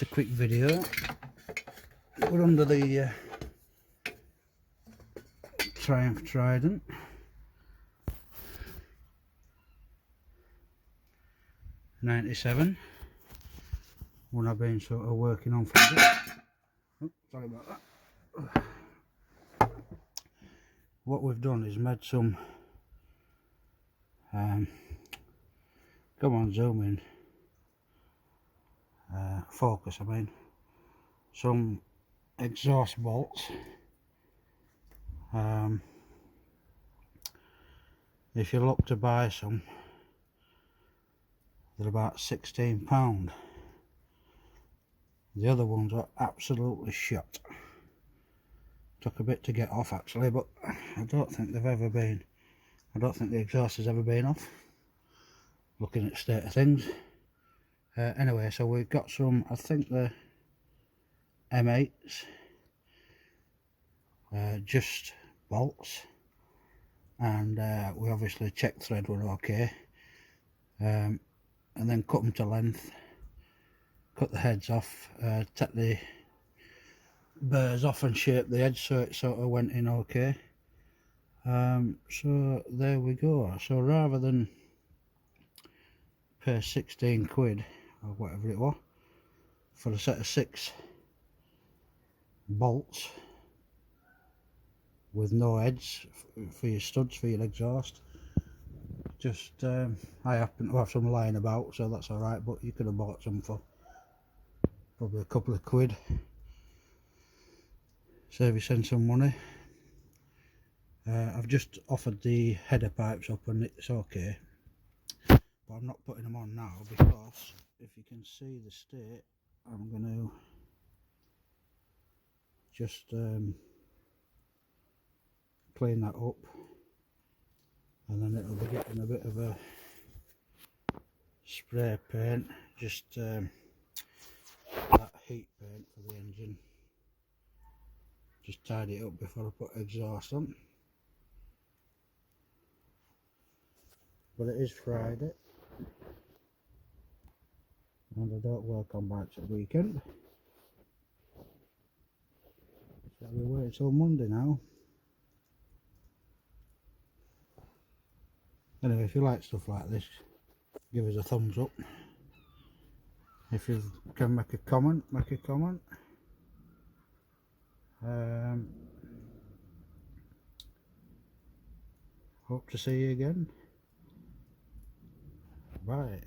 just a quick video. We're under the Triumph Trident. '97. One I've been sort of working on for a bit. Oh, sorry about that. What we've done is made some come on, zoom in, focus I mean, some exhaust bolts. If you look to buy some, they're about £16. The other ones are absolutely shot. Took a bit to get off actually, but I don't think they've ever been, I don't think the exhaust has ever been off, looking at the state of things. Anyway, so we've got some, I think the M8s, just bolts, and we obviously checked thread were okay, and then cut them to length, cut the heads off, take the burrs off and shape the edge so it sort of went in okay. So there we go. So rather than pay 16 quid or whatever it was for a set of 6 bolts with no heads for your studs for your exhaust, just I happen to have some lying about, so that's alright, but you could have bought some for probably a couple of quid, save yourself some money. I've just offered the header pipes up and it's okay, but I'm not putting them on now because if you can see the state, I'm going to just clean that up, and then it'll be getting a bit of a spray paint, just that heat paint for the engine, just tidy it up before I put exhaust on. But it is Friday and I don't work on bikes at the weekend, so we wait till Monday now. Anyway, if you like stuff like this, give us a thumbs up. If you can make a comment, make a comment. Hope to see you again. Bye.